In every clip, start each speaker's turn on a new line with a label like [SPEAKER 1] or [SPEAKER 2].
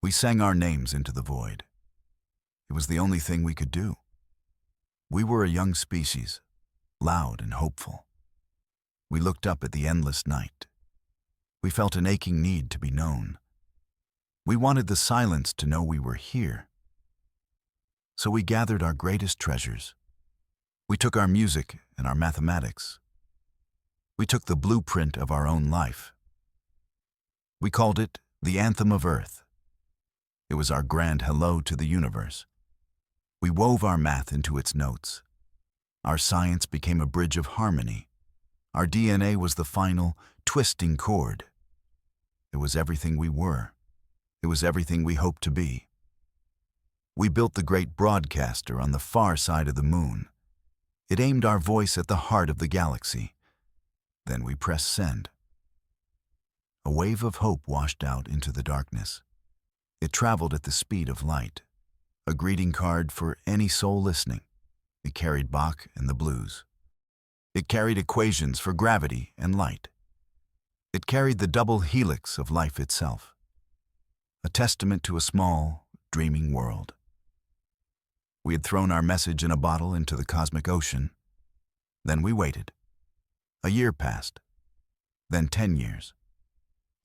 [SPEAKER 1] We sang our names into the void. It was the only thing we could do. We were a young species, loud and hopeful. We looked up at the endless night. We felt an aching need to be known. We wanted the silence to know we were here. So we gathered our greatest treasures. We took our music and our mathematics. We took the blueprint of our own life. We called it the Anthem of Earth. It was our grand hello to the universe. We wove our math into its notes. Our science became a bridge of harmony. Our DNA was the final, twisting chord. It was everything we were. It was everything we hoped to be. We built the great broadcaster on the far side of the moon. It aimed our voice at the heart of the galaxy. Then we pressed send. A wave of hope washed out into the darkness. It traveled at the speed of light, a greeting card for any soul listening. It carried Bach and the blues. It carried equations for gravity and light. It carried the double helix of life itself, a testament to a small, dreaming world. We had thrown our message in a bottle into the cosmic ocean. Then we waited. A year passed, then 10 years.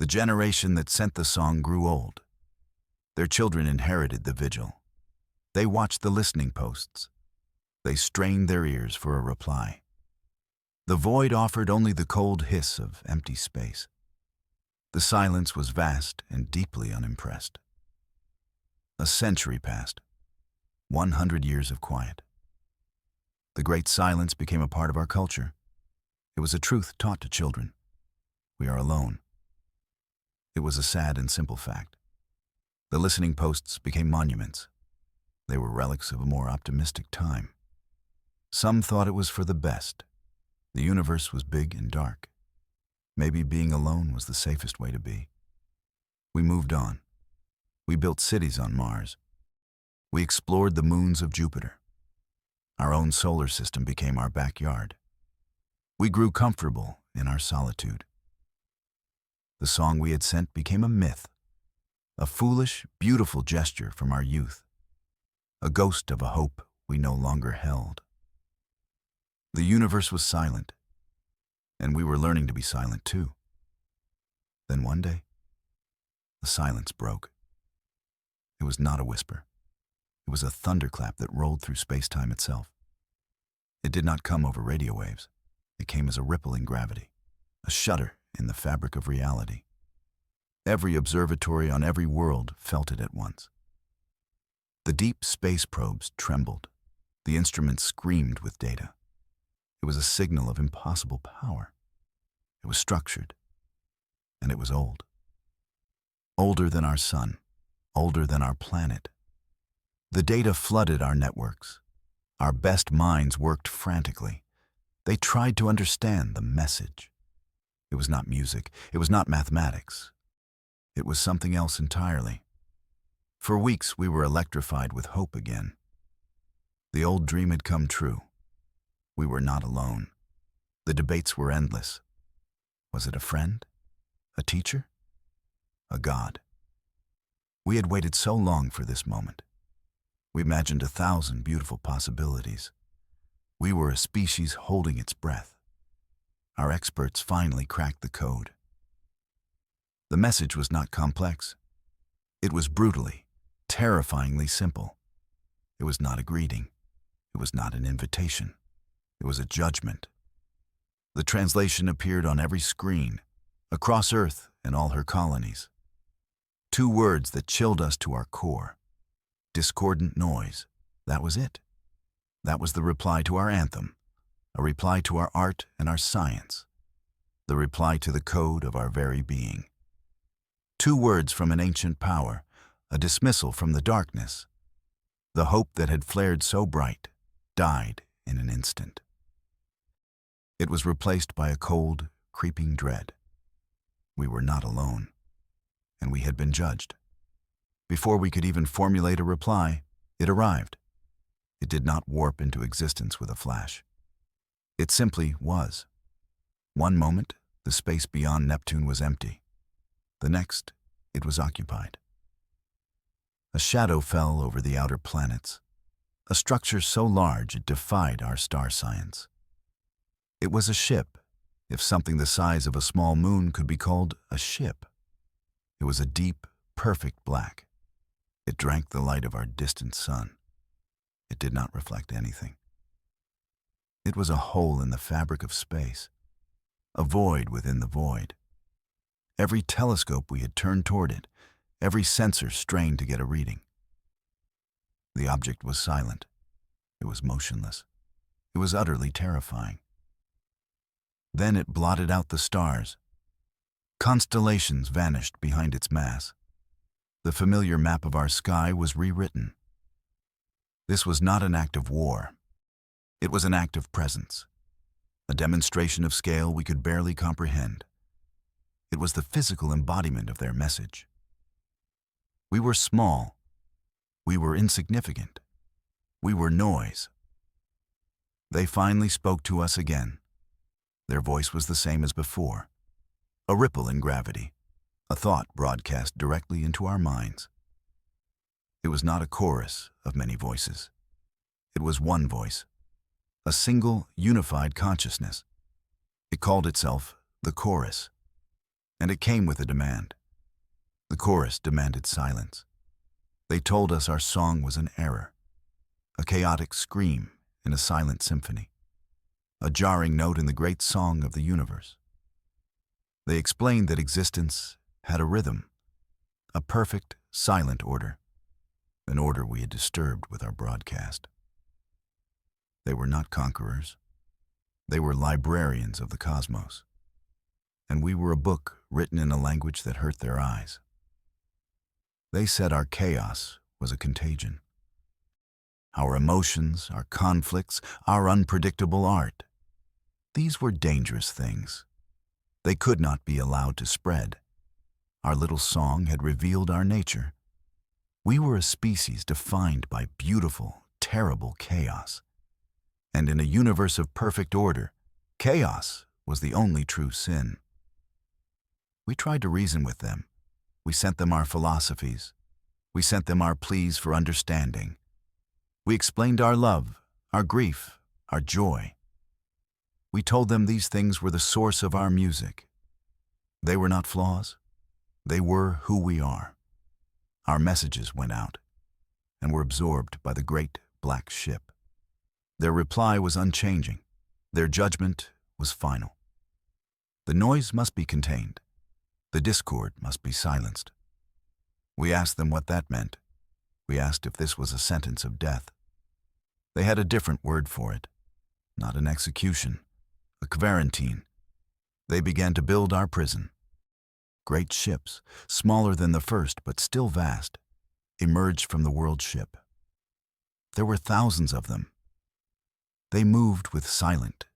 [SPEAKER 1] The generation that sent the song grew old. Their children inherited the vigil. They watched the listening posts. They strained their ears for a reply. The void offered only the cold hiss of empty space. The silence was vast and deeply unimpressed. A century passed. 100 years of quiet. The great silence became a part of our culture. It was a truth taught to children. We are alone. It was a sad and simple fact. The listening posts became monuments. They were relics of a more optimistic time. Some thought it was for the best. The universe was big and dark. Maybe being alone was the safest way to be. We moved on. We built cities on Mars. We explored the moons of Jupiter. Our own solar system became our backyard. We grew comfortable in our solitude. The song we had sent became a myth, a foolish, beautiful gesture from our youth, a ghost of a hope we no longer held. The universe was silent, and we were learning to be silent too. Then one day, the silence broke. It was not a whisper. It was a thunderclap that rolled through space-time itself. It did not come over radio waves. It came as a ripple in gravity, a shudder in the fabric of reality. Every observatory on every world felt it at once. The deep space probes trembled. The instruments screamed with data. It was a signal of impossible power. It was structured, and it was old. Older than our sun, older than our planet. The data flooded our networks. Our best minds worked frantically. They tried to understand the message. It was not music. It was not mathematics. It was something else entirely. For weeks, we were electrified with hope again. The old dream had come true. We were not alone. The debates were endless. Was it a friend? A teacher? A god? We had waited so long for this moment. We imagined 1,000 beautiful possibilities. We were a species holding its breath. Our experts finally cracked the code. The message was not complex. It was brutally, terrifyingly simple. It was not a greeting. It was not an invitation. It was a judgment. The translation appeared on every screen, across Earth and all her colonies. 2 words that chilled us to our core. Discordant noise. That was it. That was the reply to our anthem, a reply to our art and our science, the reply to the code of our very being. 2 words from an ancient power, a dismissal from the darkness. The hope that had flared so bright died in an instant. It was replaced by a cold, creeping dread. We were not alone, and we had been judged. Before we could even formulate a reply, it arrived. It did not warp into existence with a flash. It simply was. One moment, the space beyond Neptune was empty. The next, it was occupied. A shadow fell over the outer planets, a structure so large it defied our star science. It was a ship, if something the size of a small moon could be called a ship. It was a deep, perfect black. It drank the light of our distant sun. It did not reflect anything. It was a hole in the fabric of space, a void within the void. Every telescope we had turned toward it, every sensor strained to get a reading. The object was silent. It was motionless. It was utterly terrifying. Then it blotted out the stars. Constellations vanished behind its mass. The familiar map of our sky was rewritten. This was not an act of war. It was an act of presence, a demonstration of scale we could barely comprehend. It was the physical embodiment of their message. We were small. We were insignificant. We were noise. They finally spoke to us again. Their voice was the same as before, a ripple in gravity, a thought broadcast directly into our minds. It was not a chorus of many voices. It was one voice, a single, unified consciousness. It called itself the chorus, and it came with a demand. The chorus demanded silence. They told us our song was an error, a chaotic scream in a silent symphony, a jarring note in the great song of the universe. They explained that existence had a rhythm, a perfect, silent order, an order we had disturbed with our broadcast. They were not conquerors. They were librarians of the cosmos, and we were a book written in a language that hurt their eyes. They said our chaos was a contagion. Our emotions, our conflicts, our unpredictable art. These were dangerous things. They could not be allowed to spread. Our little song had revealed our nature. We were a species defined by beautiful, terrible chaos. And in a universe of perfect order, chaos was the only true sin. We tried to reason with them. We sent them our philosophies. We sent them our pleas for understanding. We explained our love, our grief, our joy. We told them these things were the source of our music. They were not flaws. They were who we are. Our messages went out and were absorbed by the great black ship. Their reply was unchanging. Their judgment was final. The noise must be contained. The discord must be silenced. We asked them what that meant. We asked if this was a sentence of death. They had a different word for it. Not an execution, a quarantine. They began to build our prison. Great ships, smaller than the first but still vast, emerged from the world ship. There were thousands of them. They moved with silent,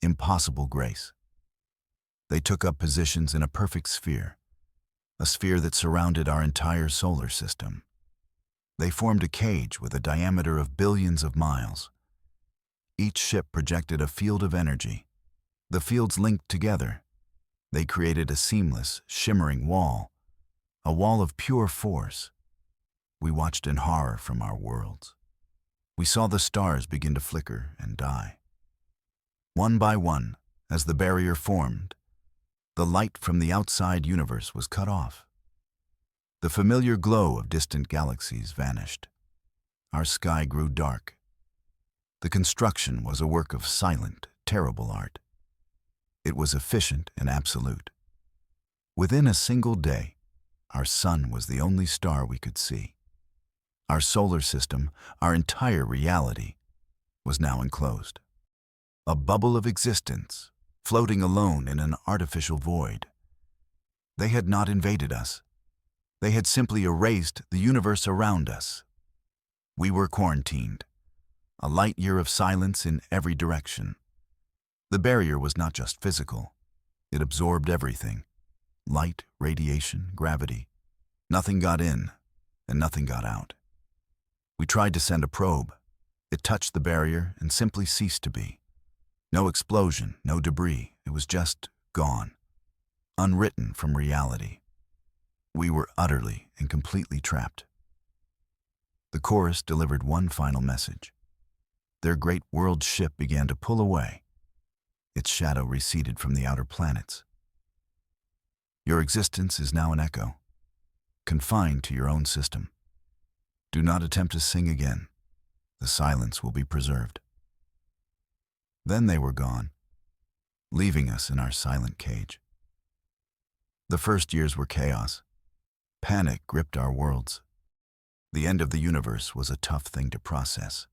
[SPEAKER 1] impossible grace. They took up positions in a perfect sphere, a sphere that surrounded our entire solar system. They formed a cage with a diameter of billions of miles. Each ship projected a field of energy. The fields linked together. They created a seamless, shimmering wall, a wall of pure force. We watched in horror from our worlds. We saw the stars begin to flicker and die. One by one, as the barrier formed, the light from the outside universe was cut off. The familiar glow of distant galaxies vanished. Our sky grew dark. The construction was a work of silent, terrible art. It was efficient and absolute. Within a single day, our sun was the only star we could see. Our solar system, our entire reality, was now enclosed. A bubble of existence, floating alone in an artificial void. They had not invaded us. They had simply erased the universe around us. We were quarantined, a light year of silence in every direction. The barrier was not just physical. It absorbed everything. Light, radiation, gravity. Nothing got in, and nothing got out. We tried to send a probe. It touched the barrier and simply ceased to be. No explosion, no debris. It was just gone, unwritten from reality. We were utterly and completely trapped. The chorus delivered one final message. Their great world ship began to pull away. Its shadow receded from the outer planets. Your existence is now an echo, confined to your own system. Do not attempt to sing again. The silence will be preserved. Then they were gone, leaving us in our silent cage. The first years were chaos. Panic gripped our worlds. The end of the universe was a tough thing to process.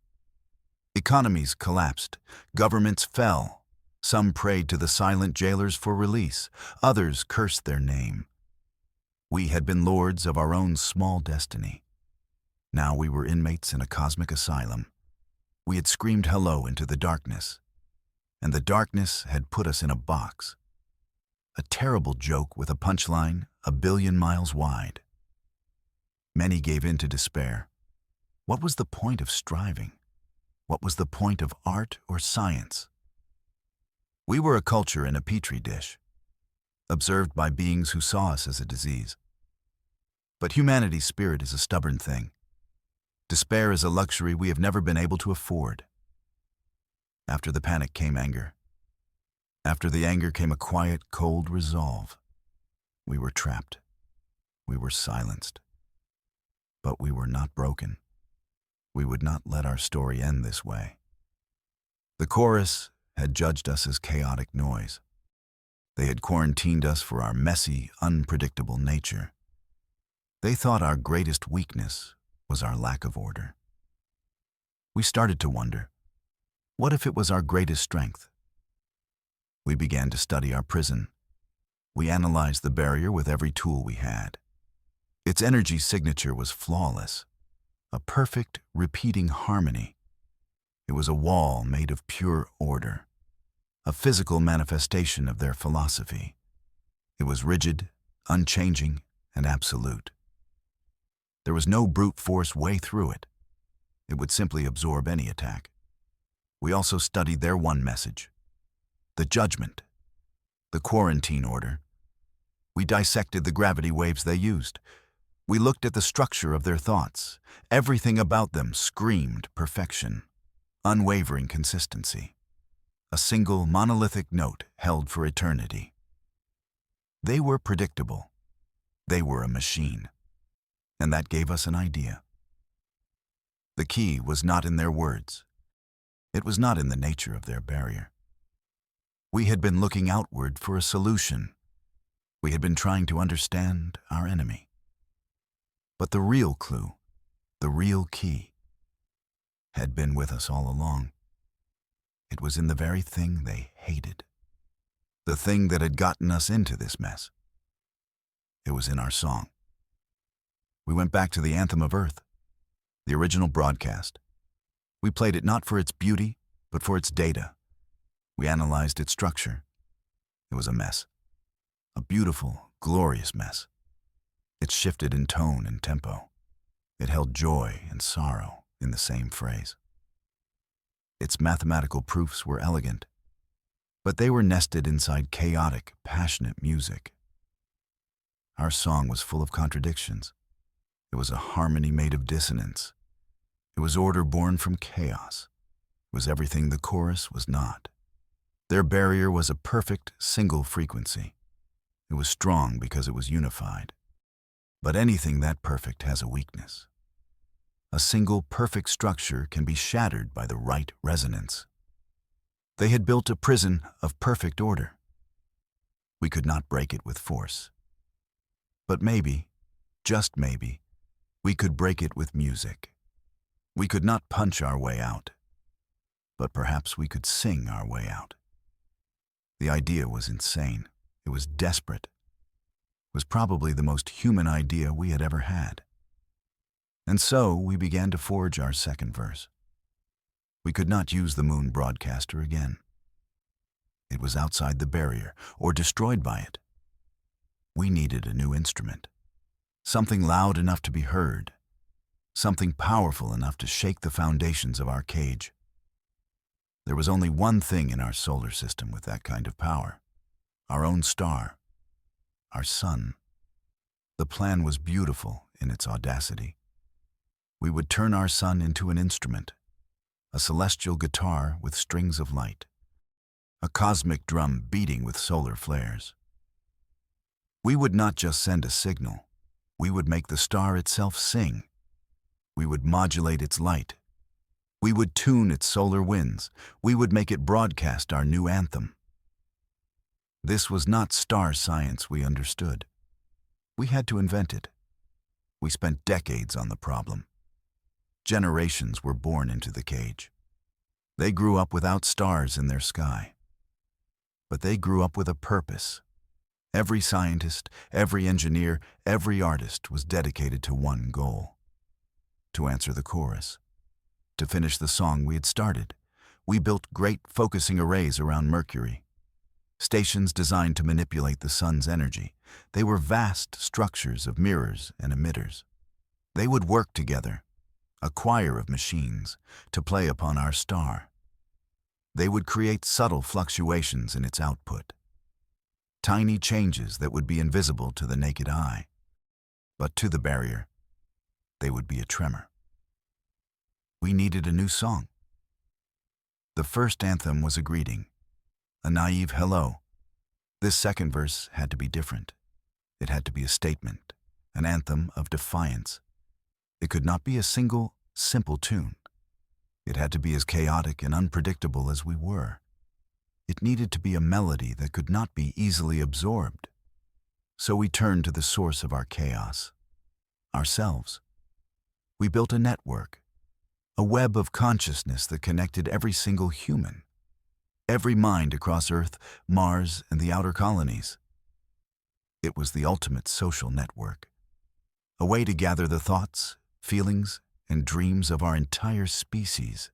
[SPEAKER 1] Economies collapsed. Governments fell. Some prayed to the silent jailers for release. Others cursed their name. We had been lords of our own small destiny. Now we were inmates in a cosmic asylum. We had screamed hello into the darkness, and the darkness had put us in a box. A terrible joke with a punchline 1,000,000,000 miles wide. Many gave in to despair. What was the point of striving? What was the point of art or science? We were a culture in a petri dish, observed by beings who saw us as a disease. But humanity's spirit is a stubborn thing. Despair is a luxury we have never been able to afford. After the panic came anger. After the anger came a quiet, cold resolve. We were trapped. We were silenced. But we were not broken. We would not let our story end this way. The chorus had judged us as chaotic noise. They had quarantined us for our messy, unpredictable nature. They thought our greatest weakness was our lack of order. We started to wonder, what if it was our greatest strength? We began to study our prison. We analyzed the barrier with every tool we had. Its energy signature was flawless, a perfect, repeating harmony. It was a wall made of pure order, a physical manifestation of their philosophy. It was rigid, unchanging, and absolute. There was no brute force way through it. It would simply absorb any attack. We also studied their one message, the judgment, the quarantine order. We dissected the gravity waves they used. We looked at the structure of their thoughts. Everything about them screamed perfection, unwavering consistency, a single monolithic note held for eternity. They were predictable. They were a machine. And that gave us an idea. The key was not in their words. It was not in the nature of their barrier. We had been looking outward for a solution. We had been trying to understand our enemy. But the real clue, the real key, had been with us all along. It was in the very thing they hated, the thing that had gotten us into this mess. It was in our song. We went back to the Anthem of Earth, the original broadcast. We played it not for its beauty, but for its data. We analyzed its structure. It was a mess, a beautiful, glorious mess. It shifted in tone and tempo. It held joy and sorrow in the same phrase. Its mathematical proofs were elegant, but they were nested inside chaotic, passionate music. Our song was full of contradictions. It was a harmony made of dissonance. It was order born from chaos. It was everything the chorus was not. Their barrier was a perfect, single frequency. It was strong because it was unified. But anything that perfect has a weakness. A single perfect structure can be shattered by the right resonance. They had built a prison of perfect order. We could not break it with force. But maybe, just maybe, we could break it with music. We could not punch our way out, but perhaps we could sing our way out. The idea was insane. It was desperate. It was probably the most human idea we had ever had. And so we began to forge our second verse. We could not use the moon broadcaster again. It was outside the barrier or destroyed by it. We needed a new instrument, something loud enough to be heard, something powerful enough to shake the foundations of our cage. There was only one thing in our solar system with that kind of power, our own star, our sun. The plan was beautiful in its audacity. We would turn our sun into an instrument, a celestial guitar with strings of light, a cosmic drum beating with solar flares. We would not just send a signal, we would make the star itself sing. We would modulate its light. We would tune its solar winds. We would make it broadcast our new anthem. This was not star science we understood. We had to invent it. We spent decades on the problem. Generations were born into the cage. They grew up without stars in their sky. But they grew up with a purpose. Every scientist, every engineer, every artist was dedicated to one goal: to answer the chorus, to finish the song we had started. We built great focusing arrays around Mercury, stations designed to manipulate the sun's energy. They were vast structures of mirrors and emitters. They would work together, a choir of machines, to play upon our star. They would create subtle fluctuations in its output, tiny changes that would be invisible to the naked eye, but to the barrier, they would be a tremor. We needed a new song. The first anthem was a greeting, a naive hello. This second verse had to be different. It had to be a statement, an anthem of defiance. It could not be a single, simple tune. It had to be as chaotic and unpredictable as we were. It needed to be a melody that could not be easily absorbed. So we turned to the source of our chaos, ourselves. We built a network, a web of consciousness that connected every single human, every mind across Earth, Mars, and the outer colonies. It was the ultimate social network, a way to gather the thoughts, feelings, and dreams of our entire species.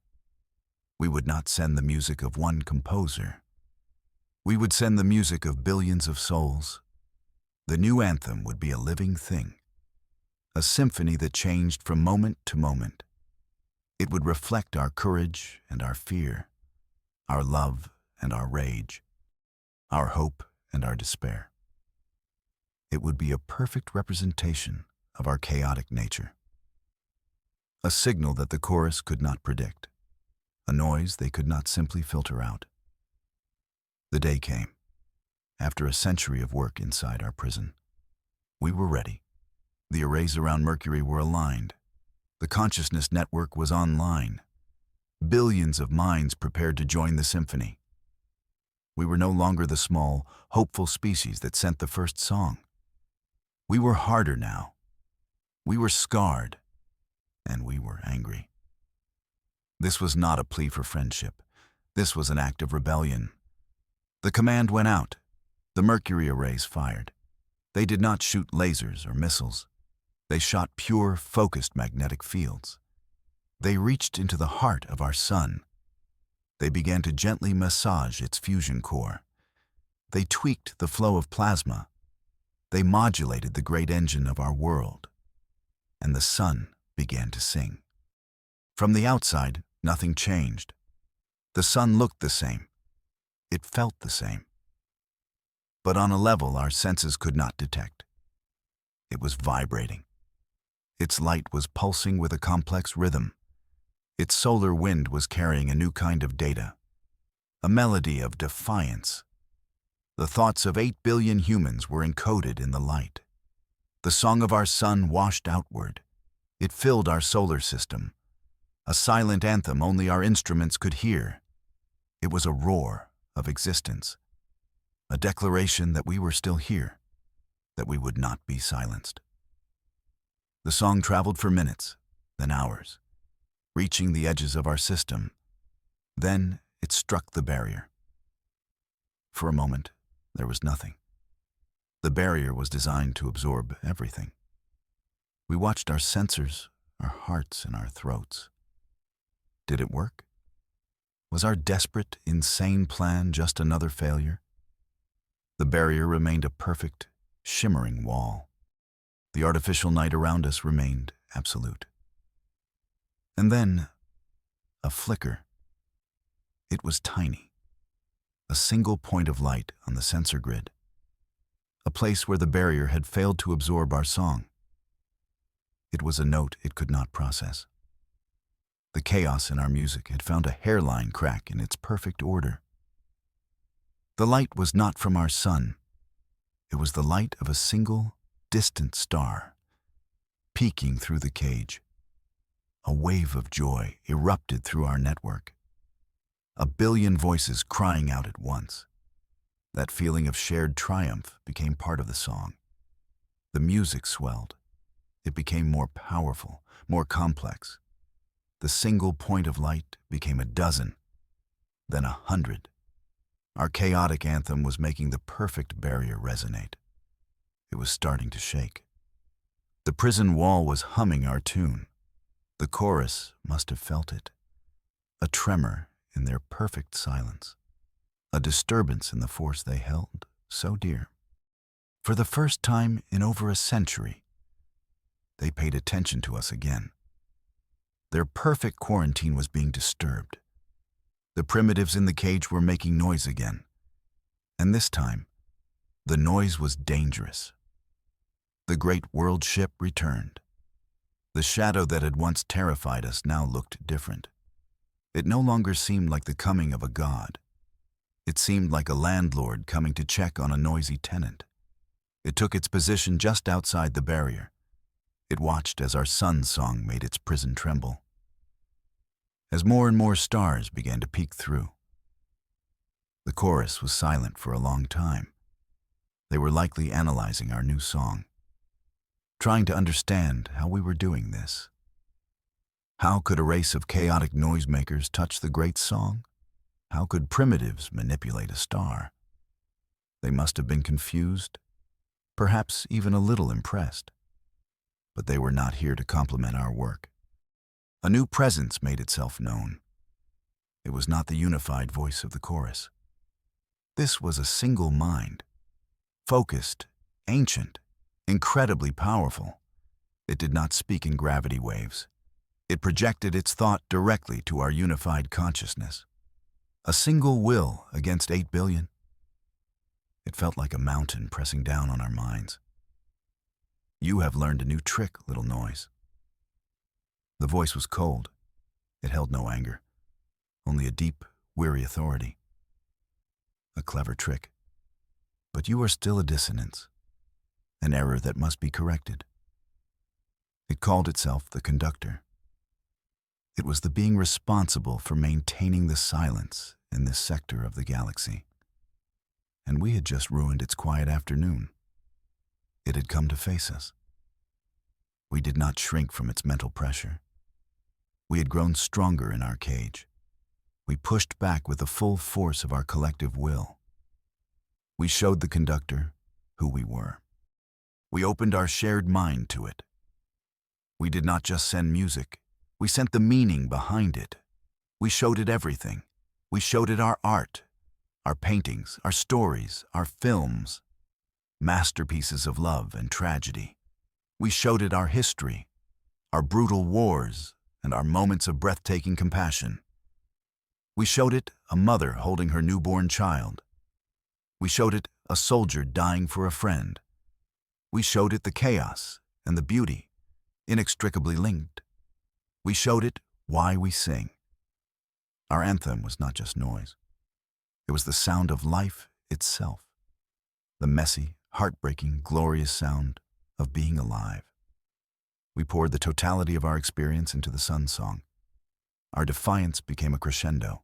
[SPEAKER 1] We would not send the music of one composer. We would send the music of billions of souls. The new anthem would be a living thing, a symphony that changed from moment to moment. It would reflect our courage and our fear, our love and our rage, our hope and our despair. It would be a perfect representation of our chaotic nature. A signal that the chorus could not predict, a noise they could not simply filter out. The day came, after a century of work inside our prison. We were ready. The arrays around Mercury were aligned. The consciousness network was online. Billions of minds prepared to join the symphony. We were no longer the small, hopeful species that sent the first song. We were harder now. We were scarred, and we were angry. This was not a plea for friendship. This was an act of rebellion. The command went out. The Mercury arrays fired. They did not shoot lasers or missiles. They shot pure, focused magnetic fields. They reached into the heart of our sun. They began to gently massage its fusion core. They tweaked the flow of plasma. They modulated the great engine of our world. And the sun began to sing. From the outside, nothing changed. The sun looked the same. It felt the same. But on a level our senses could not detect. It was vibrating. Its light was pulsing with a complex rhythm. Its solar wind was carrying a new kind of data, a melody of defiance. The thoughts of 8 billion humans were encoded in the light. The song of our sun washed outward. It filled our solar system, a silent anthem only our instruments could hear. It was a roar of existence, a declaration that we were still here, that we would not be silenced. The song traveled for minutes, then hours, reaching the edges of our system. Then it struck the barrier. For a moment, there was nothing. The barrier was designed to absorb everything. We watched our sensors, our hearts, and our throats. Did it work? Was our desperate, insane plan just another failure? The barrier remained a perfect, shimmering wall. The artificial night around us remained absolute. And then, a flicker. It was tiny. A single point of light on the sensor grid. A place where the barrier had failed to absorb our song. It was a note it could not process. The chaos in our music had found a hairline crack in its perfect order. The light was not from our sun. It was the light of a single, distant star, peeking through the cage. A wave of joy erupted through our network. A billion voices crying out at once. That feeling of shared triumph became part of the song. The music swelled. It became more powerful, more complex. The single point of light became a dozen, then 100. Our chaotic anthem was making the perfect barrier resonate. It was starting to shake. The prison wall was humming our tune. The chorus must have felt it. A tremor in their perfect silence. A disturbance in the force they held so dear. For the first time in over a century, they paid attention to us again. Their perfect quarantine was being disturbed. The primitives in the cage were making noise again. And this time, the noise was dangerous. The great world ship returned. The shadow that had once terrified us now looked different. It no longer seemed like the coming of a god. It seemed like a landlord coming to check on a noisy tenant. It took its position just outside the barrier. It watched as our sun song made its prison tremble. As more and more stars began to peek through. The chorus was silent for a long time. They were likely analyzing our new song, trying to understand how we were doing this. How could a race of chaotic noisemakers touch the great song? How could primitives manipulate a star? They must have been confused, perhaps even a little impressed. But they were not here to compliment our work. A new presence made itself known. It was not the unified voice of the chorus. This was a single mind, focused, ancient, incredibly powerful. It did not speak in gravity waves. It projected its thought directly to our unified consciousness. A single will against 8 billion. It felt like a mountain pressing down on our minds. You have learned a new trick, little noise. The voice was cold. It held no anger, only a deep, weary authority. A clever trick. But you are still a dissonance, an error that must be corrected. It called itself the conductor. It was the being responsible for maintaining the silence in this sector of the galaxy. And we had just ruined its quiet afternoon. It had come to face us. We did not shrink from its mental pressure. We had grown stronger in our cage. We pushed back with the full force of our collective will. We showed the conductor who we were. We opened our shared mind to it. We did not just send music. We sent the meaning behind it. We showed it everything. We showed it our art, our paintings, our stories, our films, masterpieces of love and tragedy. We showed it our history, our brutal wars, and our moments of breathtaking compassion. We showed it a mother holding her newborn child. We showed it a soldier dying for a friend. We showed it the chaos and the beauty, inextricably linked. We showed it why we sing. Our anthem was not just noise. It was the sound of life itself. The messy, heartbreaking, glorious sound of being alive. We poured the totality of our experience into the sun song. Our defiance became a crescendo.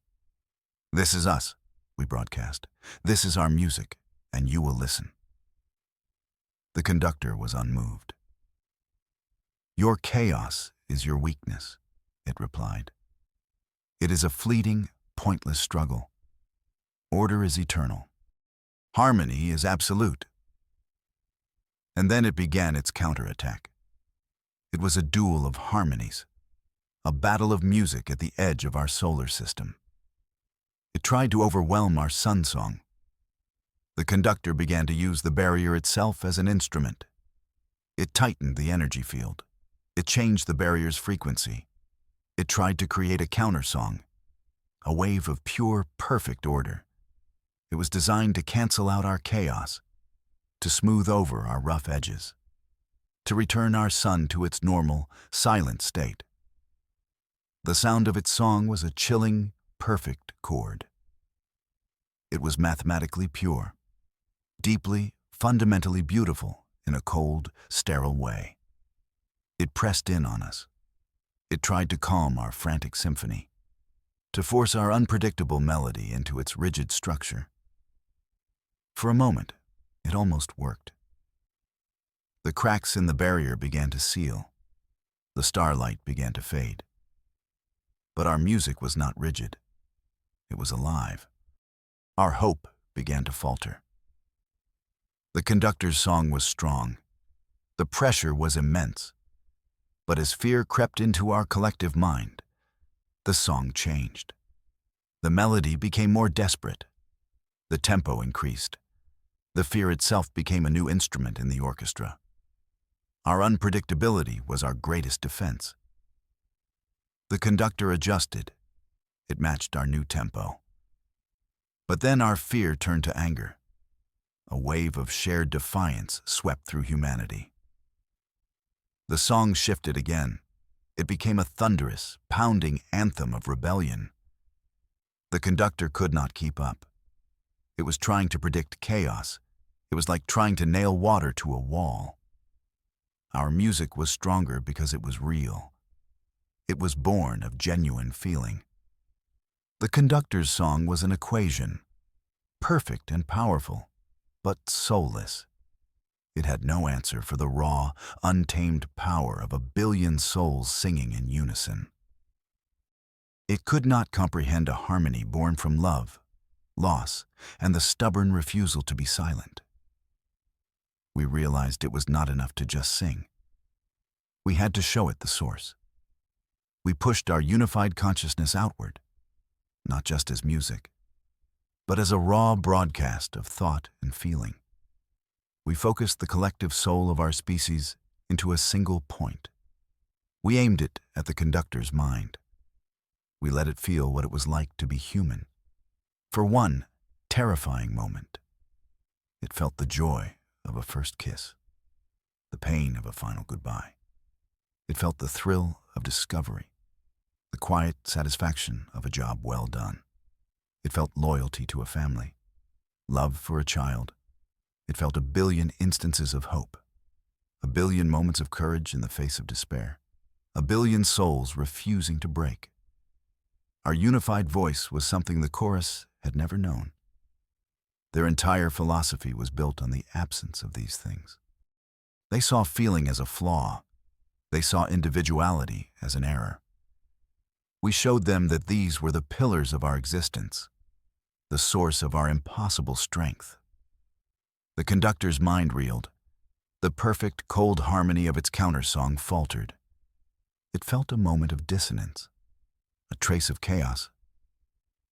[SPEAKER 1] This is us, we broadcast. This is our music, and you will listen. The conductor was unmoved. Your chaos is your weakness, it replied. It is a fleeting, pointless struggle. Order is eternal. Harmony is absolute. And then it began its counterattack. It was a duel of harmonies, a battle of music at the edge of our solar system. It tried to overwhelm our sun song. The conductor began to use the barrier itself as an instrument. It tightened the energy field. It changed the barrier's frequency. It tried to create a countersong, a wave of pure, perfect order. It was designed to cancel out our chaos, to smooth over our rough edges. to return our sun to its normal, silent state. The sound of its song was a chilling, perfect chord. It was mathematically pure, deeply, fundamentally beautiful in a cold, sterile way. It pressed in on us. It tried to calm our frantic symphony, to force our unpredictable melody into its rigid structure. For a moment, it almost worked. The cracks in the barrier began to seal. The starlight began to fade. But our music was not rigid. It was alive. Our hope began to falter. The conductor's song was strong. The pressure was immense. But as fear crept into our collective mind, the song changed. The melody became more desperate. The tempo increased. The fear itself became a new instrument in the orchestra. Our unpredictability was our greatest defense. The conductor adjusted. It matched our new tempo. But then our fear turned to anger. A wave of shared defiance swept through humanity. The song shifted again. It became a thunderous, pounding anthem of rebellion. The conductor could not keep up. It was trying to predict chaos. It was like trying to nail water to a wall. Our music was stronger because it was real. It was born of genuine feeling. The conductor's song was an equation, perfect and powerful, but soulless. It had no answer for the raw, untamed power of a billion souls singing in unison. It could not comprehend a harmony born from love, loss, and the stubborn refusal to be silent. We realized it was not enough to just sing. We had to show it the source. We pushed our unified consciousness outward, not just as music, but as a raw broadcast of thought and feeling. We focused the collective soul of our species into a single point. We aimed it at the conductor's mind. We let it feel what it was like to be human. For one terrifying moment, it felt the joy of a first kiss, the pain of a final goodbye. It felt the thrill of discovery, the quiet satisfaction of a job well done. It felt loyalty to a family, love for a child. It felt a billion instances of hope, a billion moments of courage in the face of despair, a billion souls refusing to break. Our unified voice was something the chorus had never known. Their entire philosophy was built on the absence of these things. They saw feeling as a flaw. They saw individuality as an error. We showed them that these were the pillars of our existence, the source of our impossible strength. The conductor's mind reeled. The perfect, cold harmony of its countersong faltered. It felt a moment of dissonance, a trace of chaos.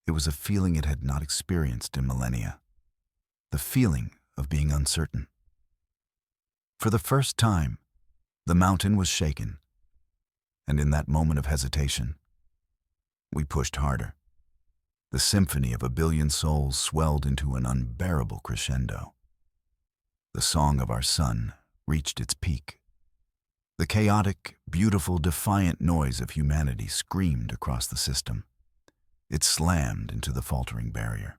[SPEAKER 1] It was a feeling it had not experienced in millennia, the feeling of being uncertain. For the first time, the mountain was shaken, and in that moment of hesitation, we pushed harder. The symphony of a billion souls swelled into an unbearable crescendo. The song of our sun reached its peak. The chaotic, beautiful, defiant noise of humanity screamed across the system. It slammed into the faltering barrier.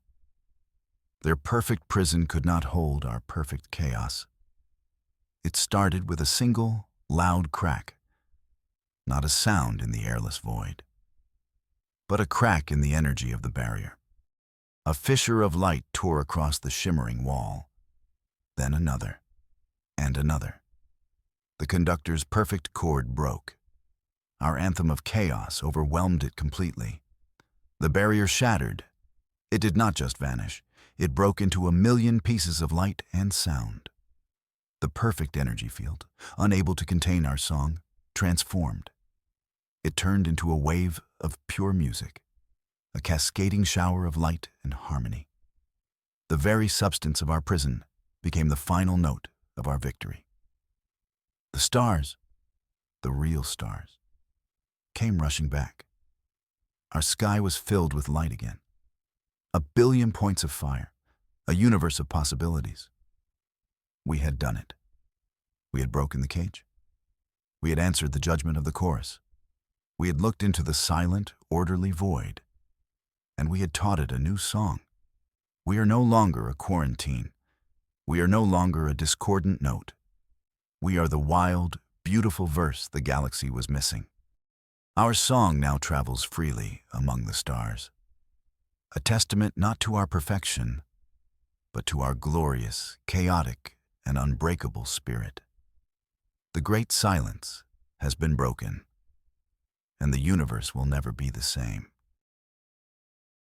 [SPEAKER 1] Their perfect prison could not hold our perfect chaos. It started with a single, loud crack, not a sound in the airless void, but a crack in the energy of the barrier. A fissure of light tore across the shimmering wall. Then another, and another. The conductor's perfect chord broke. Our anthem of chaos overwhelmed it completely. The barrier shattered. It did not just vanish. It broke into a million pieces of light and sound. The perfect energy field, unable to contain our song, transformed. It turned into a wave of pure music, a cascading shower of light and harmony. The very substance of our prison became the final note of our victory. The stars, the real stars, came rushing back. Our sky was filled with light again. A billion points of fire, a universe of possibilities. We had done it. We had broken the cage. We had answered the judgment of the chorus. We had looked into the silent, orderly void, and we had taught it a new song. We are no longer a quarantine. We are no longer a discordant note. We are the wild, beautiful verse the galaxy was missing. Our song now travels freely among the stars, a testament not to our perfection, but to our glorious, chaotic, and unbreakable spirit. The great silence has been broken, and the universe will never be the same.